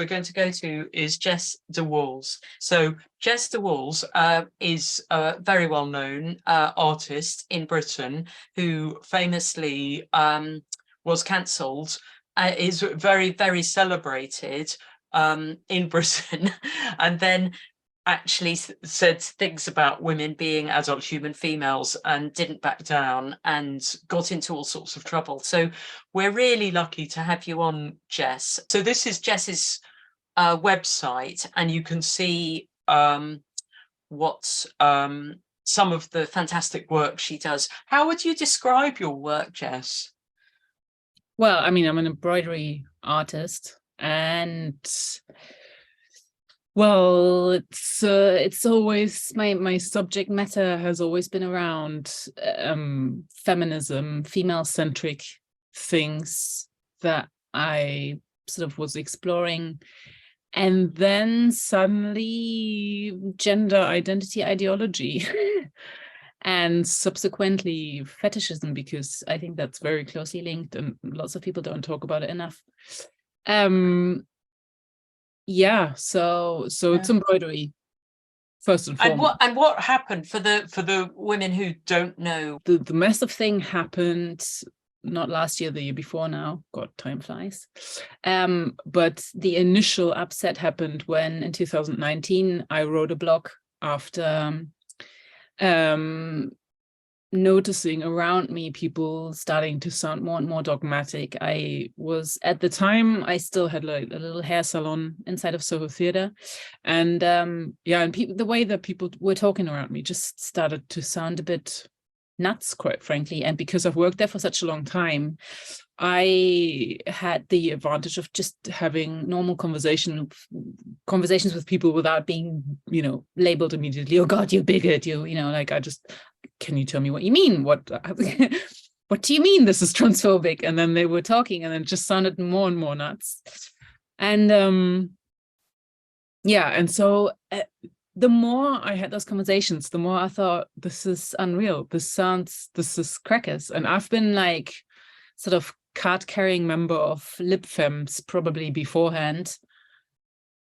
we're going to go to is Jess DeWahls. So Jess DeWahls is a very well-known artist in Britain who famously was cancelled, is very, very celebrated in Britain, and then actually said things about women being adult human females and didn't back down and got into all sorts of trouble. So we're really lucky to have you on, Jess. So this is Jess's website, and you can see what some of the fantastic work she does. How would you describe your work, Jess? Well, I mean, I'm an embroidery artist, and well, it's always my subject matter has always been around feminism, female-centric things that I sort of was exploring. And then suddenly gender identity ideology and subsequently fetishism, because I think that's very closely linked and lots of people don't talk about it enough. Yeah, so it's embroidery first and foremost. And what happened for the women who don't know? The massive thing happened not last year, the year before now. God, time flies. But the initial upset happened when in 2019 I wrote a blog after noticing around me people starting to sound more and more dogmatic. I was, at the time, I still had like a little hair salon inside of Soho Theatre, and yeah, and the way that people were talking around me just started to sound a bit nuts, quite frankly. And because I've worked there for such a long time, I had the advantage of just having normal conversations with people without being, you know, labeled immediately, oh God, you bigot, you know, like, can you tell me what you mean? What do you mean this is transphobic? And then they were talking, and then it just sounded more and more nuts. And yeah, and so the more I had those conversations, the more I thought, this is unreal. This is crackers. And I've been like sort of card-carrying member of Lib Fems probably beforehand,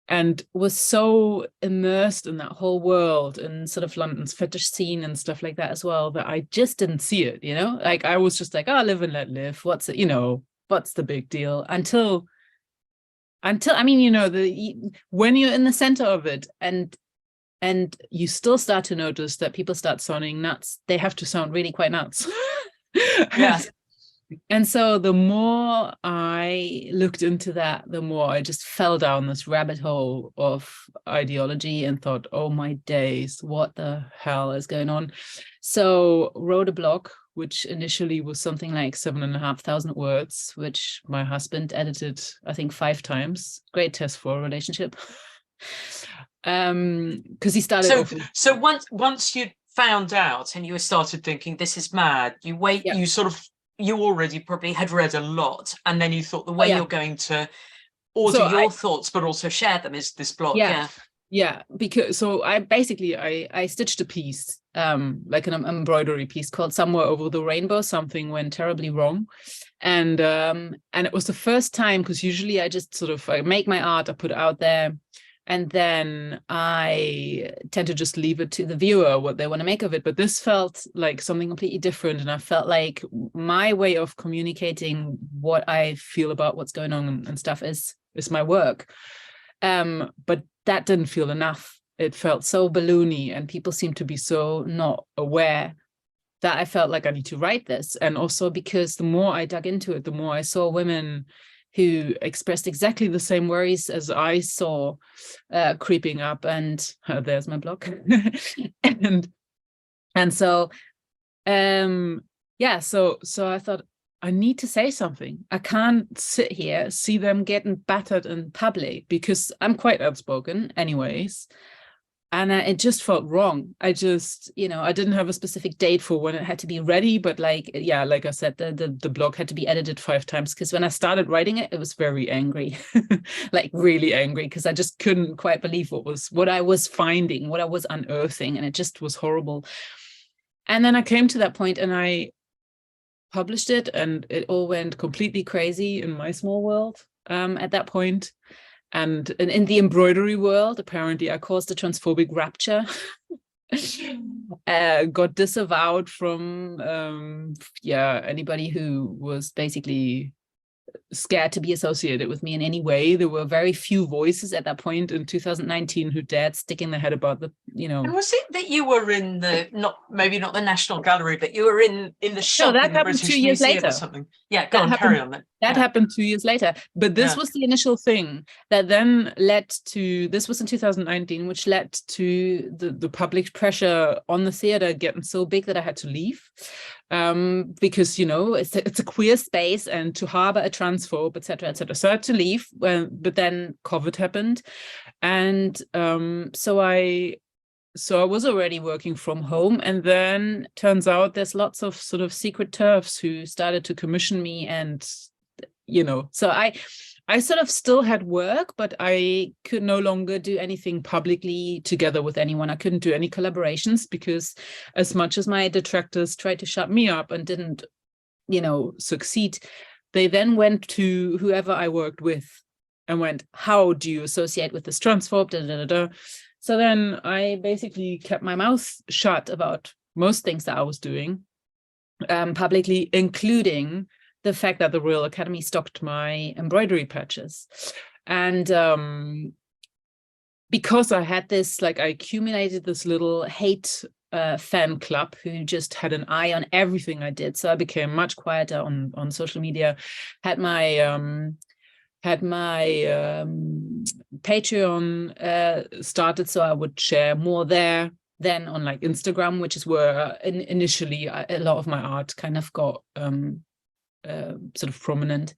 and was so immersed in that whole world and sort of London's fetish scene and stuff like that as well, that I just didn't see it, you know? Like, I was just like, oh, live and let live. What's it, you know, what's the big deal? Until I mean, you know, when you're in the center of it and you still start to notice that people start sounding nuts, they have to sound really quite nuts. Yeah. And so the more I looked into that, the more I just fell down this rabbit hole of ideology and thought, oh my days, what the hell is going on? So wrote a blog, which initially was something like 7,500 words, which my husband edited, I think, 5 times. Great test for a relationship. Because he started so once you found out and you started thinking this is mad, you already probably had read a lot, and then you thought the way you're going to order your thoughts but also share them is this blog. Yeah, because so I stitched a piece, like an embroidery piece called Somewhere Over the Rainbow, something went terribly wrong. And it was the first time, because usually I just sort of, I make my art, I put it out there, and then I tend to just leave it to the viewer, what they want to make of it. But this felt like something completely different. And I felt like my way of communicating what I feel about what's going on and stuff is my work. But that didn't feel enough. It felt so balloony, and people seemed to be so not aware that I felt like I need to write this. And also because the more I dug into it, the more I saw women who expressed exactly the same worries as I saw creeping up. And there's my blog. and so yeah, so I thought, I need to say something. I can't sit here, see them getting battered in public, because I'm quite outspoken anyways. And it just felt wrong. I just, you know, I didn't have a specific date for when it had to be ready, but like, yeah, like I said, the blog had to be edited 5 times, because when I started writing it, it was very angry, like really angry, because I just couldn't quite believe what I was finding, what I was unearthing, and it just was horrible. And then I came to that point and I published it, and it all went completely crazy in my small world at that point. And in the embroidery world, apparently I caused a transphobic rapture. Got disavowed from anybody who was basically scared to be associated with me in any way. There were very few voices at that point in 2019 who dared stick in their head about the, And was it that you were in maybe not the National Gallery, but you were in the shop that in the happened British 2 years Museum later. or something? Yeah, go on, carry on then. That happened 2 years later. But this was the initial thing that then led to, this was in 2019, which led to the public pressure on the theater getting so big that I had to leave. Because, it's a queer space, and to harbor a transphobe, etc., etc. So I had to leave, but then COVID happened. And so I was already working from home, and then turns out there's lots of sort of secret TERFs who started to commission me, and so I sort of still had work, but I could no longer do anything publicly together with anyone. I couldn't do any collaborations because as much as my detractors tried to shut me up and didn't, succeed, they then went to whoever I worked with and went, how do you associate with this transphobe? Da, da, da, da. So then I basically kept my mouth shut about most things that I was doing publicly, including the fact that the Royal Academy stocked my embroidery patches. And because I had this, I accumulated this little hate fan club who just had an eye on everything I did. So I became much quieter on social media, had my Patreon started, so I would share more there. Then on Instagram, which is where initially a lot of my art kind of got sort of prominent.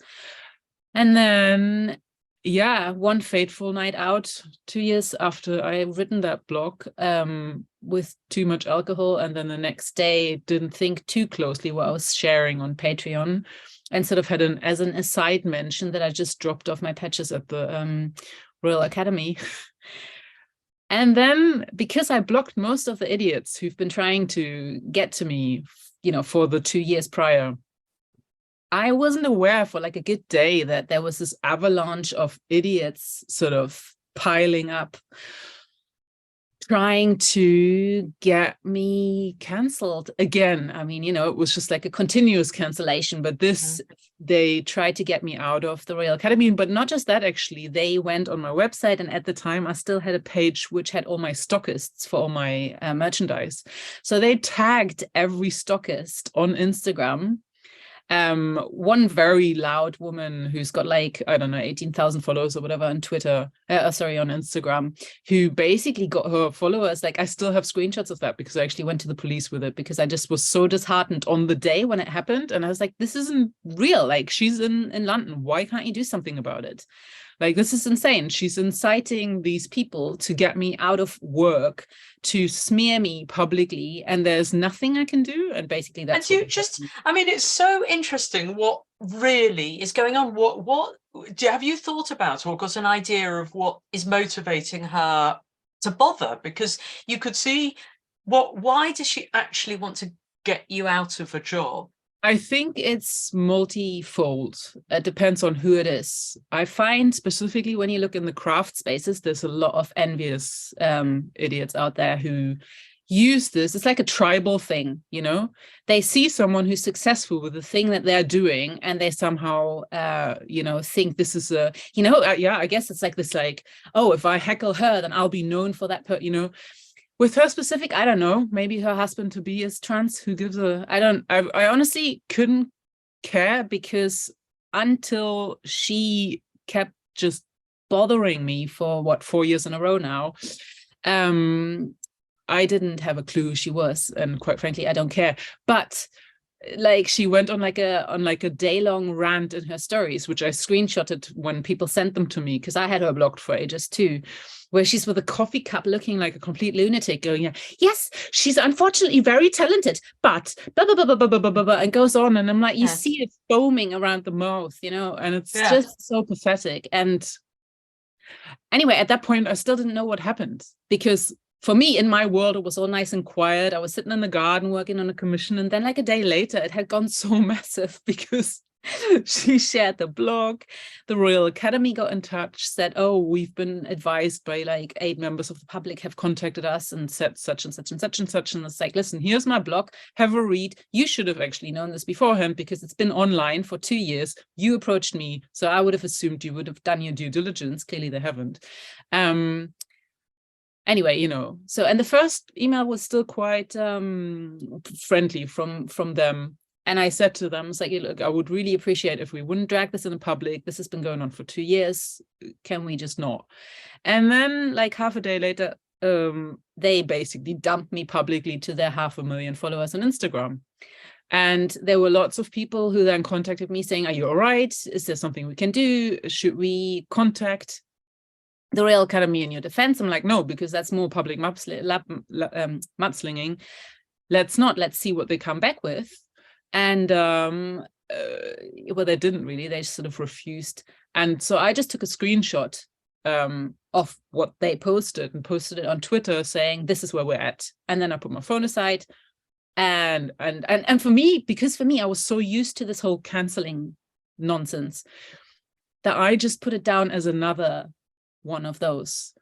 And then one fateful night out 2 years after I had written that blog with too much alcohol, and then the next day didn't think too closely what I was sharing on Patreon, and sort of had as an aside mention that I just dropped off my patches at the Royal Academy. And then, because I blocked most of the idiots who've been trying to get to me, for the 2 years prior, I wasn't aware for a good day that there was this avalanche of idiots sort of piling up, trying to get me cancelled again. I mean, it was just a continuous cancellation, but this, they tried to get me out of the Royal Academy. But not just that, actually, they went on my website, and at the time I still had a page which had all my stockists for all my merchandise. So they tagged every stockist on Instagram. One very loud woman who's got 18,000 followers or whatever on Twitter, on Instagram, who basically got her followers. I still have screenshots of that because I actually went to the police with it, because I just was so disheartened on the day when it happened. And I was like, this isn't real. She's in London. Why can't you do something about it? This is insane. She's inciting these people to get me out of work, to smear me publicly, and there's nothing I can do. And basically that's... And it's so interesting what really is going on. Have you thought about or got an idea of what is motivating her to bother? Because you could see why does she actually want to get you out of a job? I think it's multifold. It depends on who it is. I find specifically when you look in the craft spaces, there's a lot of envious idiots out there who use this. It's like a tribal thing, They see someone who's successful with the thing that they're doing, and they somehow, think this is I guess it's this oh, if I heckle her, then I'll be known for that, With her specific, I don't know, maybe her husband to be is trans, who gives I honestly couldn't care, because until she kept just bothering me for 4 years in a row now, I didn't have a clue who she was, and quite frankly, I don't care. But she went on a day-long rant in her stories, which I screenshotted when people sent them to me, because I had her blocked for ages too, where she's with a coffee cup looking like a complete lunatic, going, yes, she's unfortunately very talented, but blah, blah, blah, blah, blah, blah, blah, blah, and goes on. And I'm like, you see it foaming around the mouth, and it's just so pathetic. And anyway, at that point, I still didn't know what happened, because for me, in my world, it was all nice and quiet. I was sitting in the garden working on a commission. And then a day later, it had gone so massive, because She shared the blog. The Royal Academy got in touch, said, oh, we've been advised by like 8 members of the public have contacted us and said such and such and such and such. And it's like, listen, here's my blog, have a read. You should have actually known this beforehand because it's been online for 2 years. You approached me, so I would have assumed you would have done your due diligence. Clearly they haven't. Anyway, you know, so, and the first email was still quite friendly from them. And I said to them, it's like, look, I would really appreciate if we wouldn't drag this in the public. This has been going on for 2 years. Can we just not? And then like half a day later, they basically dumped me publicly to their 500,000 followers on Instagram. And there were lots of people who then contacted me saying, are you all right? Is there something we can do? Should we contact the Royal Academy in your defense? I'm like, no, because that's more public mudslinging. Let's not. Let's see what they come back with. And well, they didn't really. They sort of refused. And so I just took a screenshot of what they posted and posted it on Twitter saying, this is where we're at. And then I put my phone aside. And for me, because for me, I was so used to this whole canceling nonsense that I just put it down as another one of those,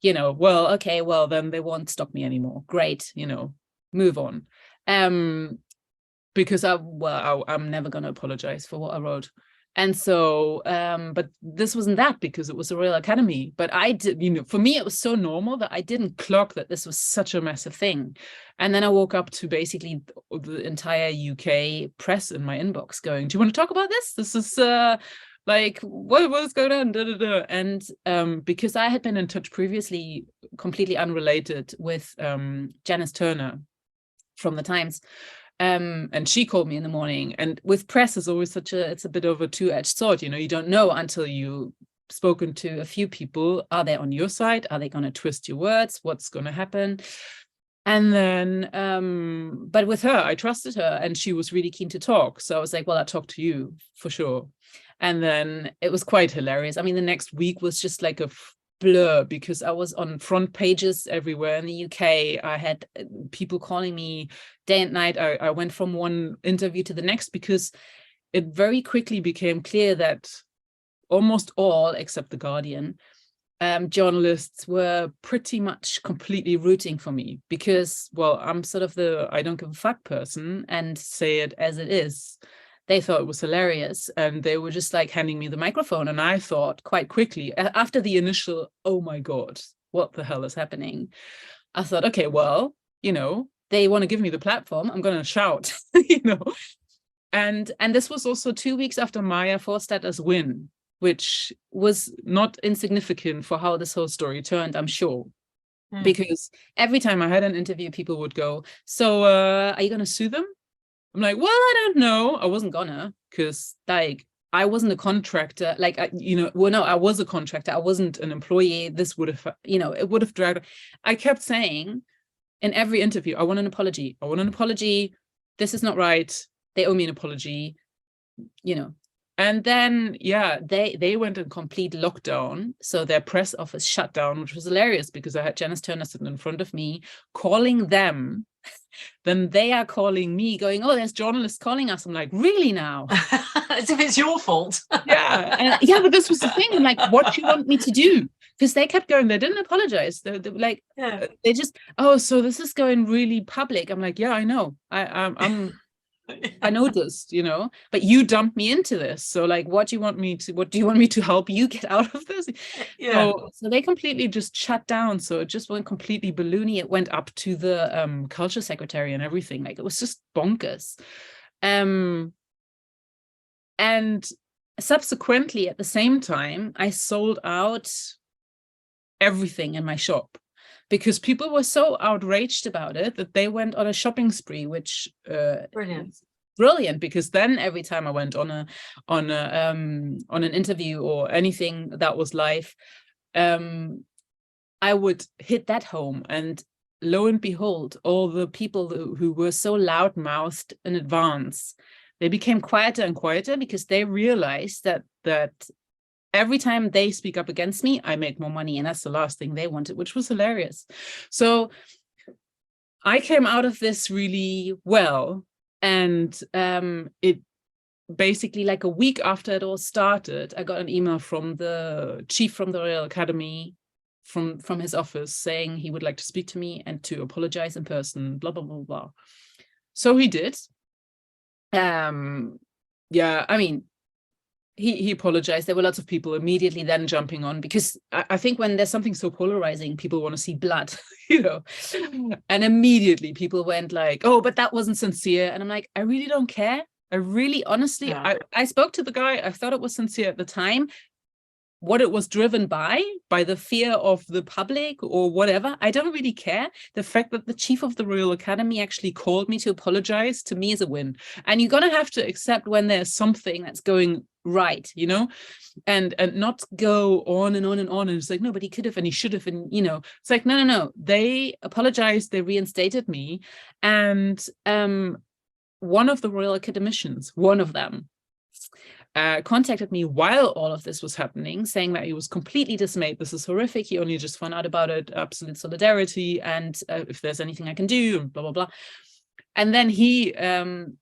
you know, well, okay, well, then they won't stop me anymore. Great, you know, move on. Because I'm never going to apologize for what I wrote. And so, but this wasn't that because it was the Royal Academy. But I did, you know, for me, it was so normal that I didn't clock that this was such a massive thing. And then I woke up to basically the entire UK press in my inbox going, do you want to talk about this? This is like, what's going on? Da, da, da. And because I had been in touch previously, completely unrelated, with Janice Turner from the Times. And she called me in the morning. And with press is always it's a bit of a two-edged sword. You know, you don't know until you've spoken to a few people. Are they on your side? Are they going to twist your words? What's going to happen? And then, but with her, I trusted her and she was really keen to talk. So I was like, well, I'll talk to you for sure. And then it was quite hilarious. I mean, the next week was just like a blur because I was on front pages everywhere in the UK. I had people calling me day and night. I went from one interview to the next because it very quickly became clear that almost all, except The Guardian, journalists were pretty much completely rooting for me because, well, I'm sort of the I don't give a fuck person and say it as it is. They thought it was hilarious and they were just like handing me the microphone. And I thought quite quickly, after the initial, oh my God, what the hell is happening? I thought, okay, well, you know, they want to give me the platform. I'm going to shout, you know. And this was also 2 weeks after Maya Forstadter's win, which was not insignificant for how this whole story turned, I'm sure. Because every time I had an interview, people would go, so are you going to sue them? I'm like, well, I don't know. I wasn't gonna, because like I wasn't a contractor. Like, I was a contractor. I wasn't an employee. This would have, you know, it would have dragged. I kept saying in every interview, I want an apology. I want an apology. This is not right. They owe me an apology, you know. And then, yeah, they went in complete lockdown. So their press office shut down, which was hilarious because I had Janice Turner sitting in front of me calling them. Then they are calling me going, oh, there's journalists calling us. I'm like, really now? As if it's your fault. Yeah. But this was the thing. I'm like, what do you want me to do? Because they kept going. They didn't apologize. They were like, they just, oh, so this is going really public. I'm like, yeah, I know. I noticed, you know, but you dumped me into this. So like, what do you want me to help you get out of this? Yeah. So they completely just shut down. So it just went completely balloony. It went up to the culture secretary and everything. Like it was just bonkers. And subsequently at the same time, I sold out everything in my shop because people were so outraged about it that they went on a shopping spree, which brilliant, because then every time I went on an interview or anything that was live, I would hit that home, and lo and behold, all the people who were so loud-mouthed in advance, they became quieter and quieter because they realized that every time they speak up against me, I make more money. And that's the last thing they wanted, which was hilarious. So I came out of this really well. And it basically like a week after it all started, I got an email from the chief from the Royal Academy, from his office, saying he would like to speak to me and to apologize in person, blah, blah, blah, blah. So he did. Yeah, I mean, he apologized. There were lots of people immediately then jumping on, because I think when there's something so polarizing, people want to see blood, you know, and immediately people went like, oh, but that wasn't sincere. And I'm like, I really don't care. I really, honestly, Yeah. I spoke to the guy. I thought it was sincere at the time. What it was driven by the fear of the public or whatever, I don't really care. The fact that the chief of the Royal Academy actually called me to apologize, to me is a win. And you're gonna have to accept when there's something that's going right, you know, and not go on and on and on. And it's like, no, but he could have and he should have, and you know, it's like, no. They apologized, they reinstated me, and one of the Royal Academicians, one of them, contacted me while all of this was happening, saying that he was completely dismayed. This is horrific. He only just found out about it. Absolute solidarity. And if there's anything I can do, and blah, blah, blah. And then he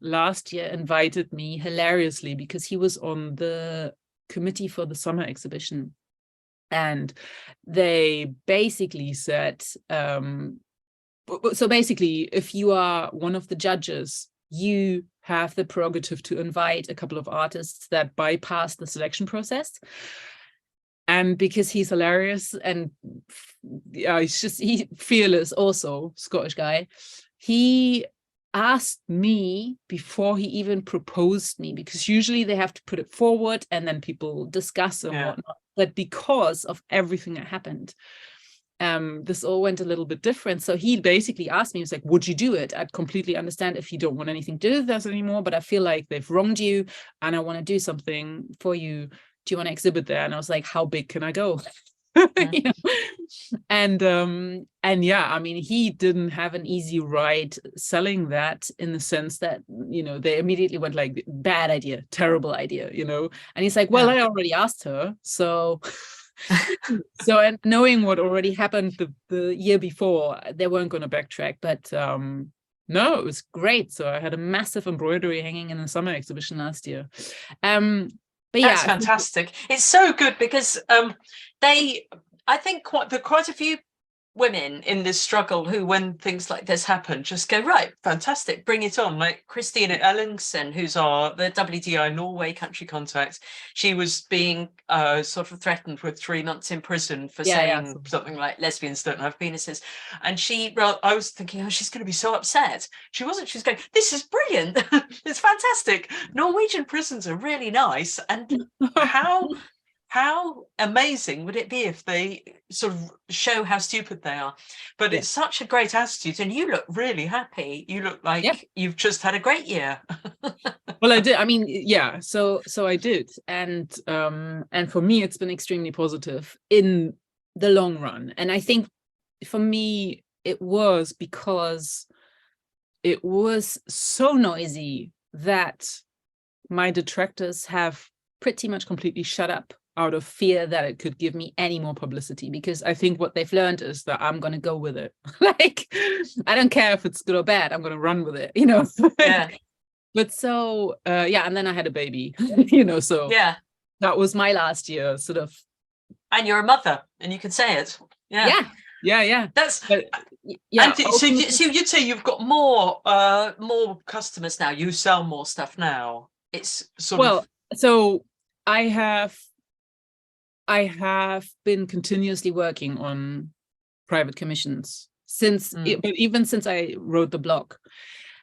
last year invited me hilariously, because he was on the committee for the summer exhibition. And they basically said, so basically, if you are one of the judges, you have the prerogative to invite a couple of artists that bypass the selection process. And because he's hilarious and he's fearless, also Scottish guy, he asked me before he even proposed me, because usually they have to put it forward and then people discuss and whatnot. But because of everything that happened, this all went a little bit different. So he basically asked me, he was like, would you do it? I'd completely understand if you don't want anything to do with us anymore, but I feel like they've wronged you and I want to do something for you. Do you want to exhibit there? And I was like, how big can I go? You know? And yeah, I mean, he didn't have an easy ride selling that, in the sense that, you know, they immediately went like, bad idea, terrible idea, you know. And he's like, well, I already asked her, so so, and knowing what already happened the year before, they weren't going to backtrack. But no, it was great. So I had a massive embroidery hanging in the summer exhibition last year. But that's yeah, fantastic. It's so good, because I think quite a few women in this struggle who, when things like this happen, just go, right, fantastic, bring it on. Like Christina Ellingsen, who's the WDI Norway country contact, she was being sort of threatened with 3 months in prison for saying something like lesbians don't have penises. And I was thinking, oh, she's going to be so upset. She wasn't. She's going, this is brilliant. It's fantastic. Norwegian prisons are really nice. And how amazing would it be if they sort of show how stupid they are? But it's such a great attitude, and you look really happy. You look like you've just had a great year. Well, I did. I mean, yeah. So I did, and for me, it's been extremely positive in the long run. And I think for me, it was because it was so noisy that my detractors have pretty much completely shut up, out of fear that it could give me any more publicity, because I think what they've learned is that I'm going to go with it. Like, I don't care if it's good or bad, I'm going to run with it, you know? Yeah. But so, yeah, and then I had a baby, you know, so yeah, that was my last year, sort of. And you're a mother, and you can say it. Yeah. That's, yeah. So you'd say you've got more customers now, you sell more stuff now. It's sort of. Well, so I have been continuously working on private commissions but even since I wrote the blog.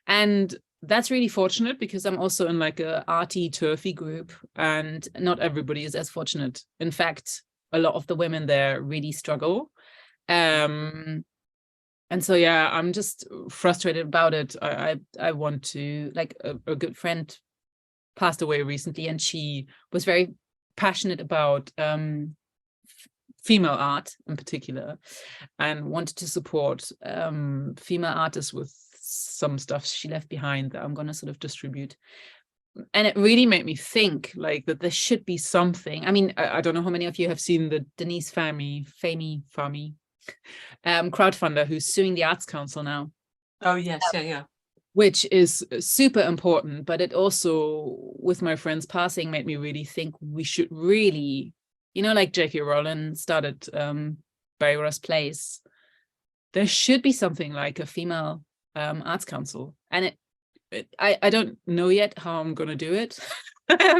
And that's really fortunate, because I'm also in like a arty turfy group, and not everybody is as fortunate. In fact, a lot of the women there really struggle. And so, yeah, I'm just frustrated about it. I want to, like, a good friend passed away recently, and she was very passionate about female art in particular, and wanted to support female artists with some stuff she left behind that I'm going to sort of distribute. And it really made me think, like, that there should be something. I mean, I don't know how many of you have seen the Denise Fahmy crowdfunder who's suing the Arts Council now. Oh yes, yeah. which is super important. But it also, with my friend's passing, made me really think we should really, like J.K. Rowling started Byra's Place, there should be something like a female arts council. And I don't know yet how I'm going to do it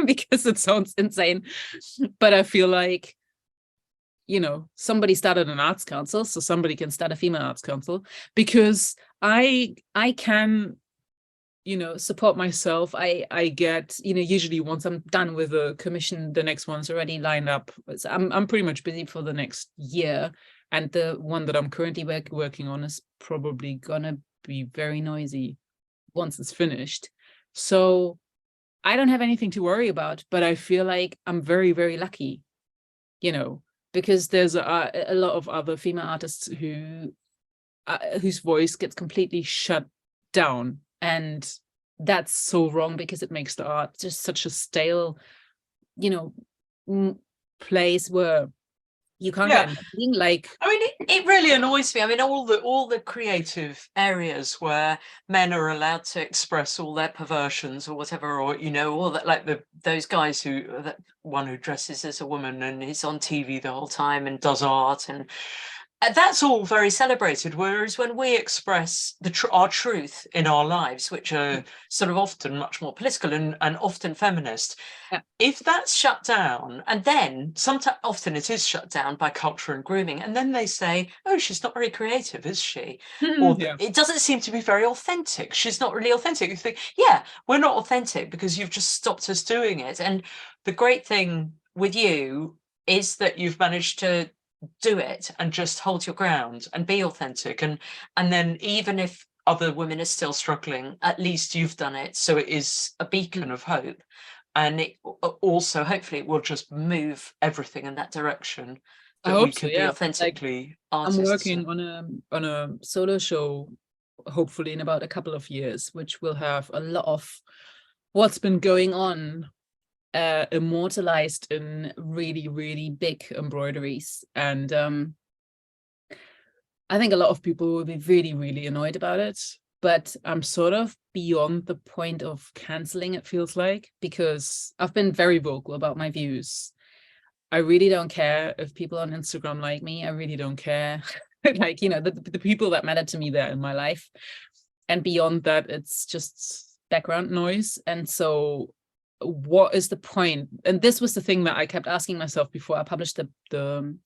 because it sounds insane. But I feel like, somebody started an arts council, so somebody can start a female arts council, because I can, support myself. I get, usually once I'm done with a commission, the next one's already lined up. So I'm pretty much busy for the next year. And the one that I'm currently working on is probably gonna be very noisy once it's finished. So I don't have anything to worry about, but I feel like I'm very, very lucky, because there's a lot of other female artists whose voice gets completely shut down. And that's so wrong, because it makes the art just such a stale, place where you can't get anything. Like, I mean, it really annoys me. I mean, all the creative areas where men are allowed to express all their perversions or whatever, or all that, like those guys that one who dresses as a woman and is on TV the whole time and does art, and that's all very celebrated. Whereas when we express our truth in our lives, which are sort of often much more political and often feminist, if that's shut down, and then often it is shut down by culture and grooming, and then they say, oh, she's not very creative, is she? Or it doesn't seem to be very authentic. She's not really authentic. You think, yeah, we're not authentic because you've just stopped us doing it. And the great thing with you is that you've managed to do it and just hold your ground and be authentic, and then even if other women are still struggling, at least you've done it, so it is a beacon of hope. And it also, hopefully, it will just move everything in that direction, that we can be authentically artists. I'm working on a solo show, hopefully in about a couple of years, which will have a lot of what's been going on immortalized in really, really big embroideries. And I think a lot of people will be really, really annoyed about it, but I'm sort of beyond the point of canceling, it feels like, because I've been very vocal about my views. I really don't care if people on Instagram like me. I really don't care. Like, the people that matter to me, they're in my life. And beyond that, it's just background noise. And so what is the point? And this was the thing that I kept asking myself before I published the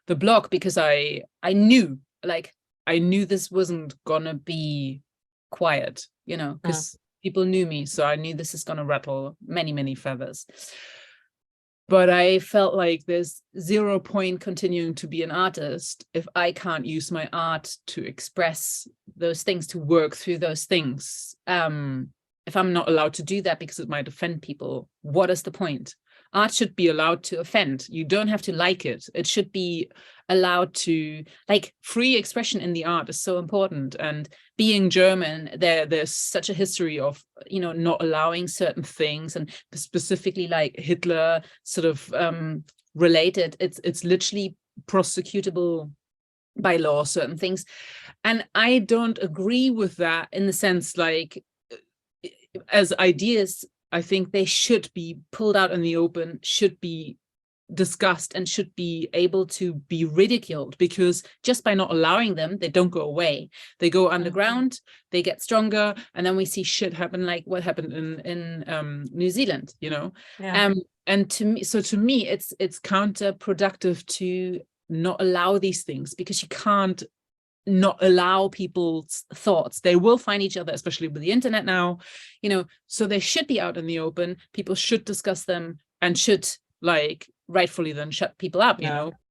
blog, because I knew this wasn't gonna be quiet, because people knew me, so I knew this is gonna rattle many, many feathers. But I felt like there's zero point continuing to be an artist if I can't use my art to express those things, to work through those things. If I'm not allowed to do that because it might offend people, what is the point? Art should be allowed to offend. You don't have to like it. It should be allowed to, like, free expression in the art is so important. And being German, there's such a history of, not allowing certain things, and specifically like Hitler sort of related. It's literally prosecutable by law, certain things. And I don't agree with that, in the sense, like, as ideas, I think they should be pulled out in the open, should be discussed, and should be able to be ridiculed, because just by not allowing them, they don't go away. They go underground, they get stronger, and then we see shit happen, like what happened in New Zealand, and to me it's counterproductive to not allow these things, because you can't not allow people's thoughts. They will find each other, especially with the internet now, so they should be out in the open. People should discuss them and should, like, rightfully then shut people up,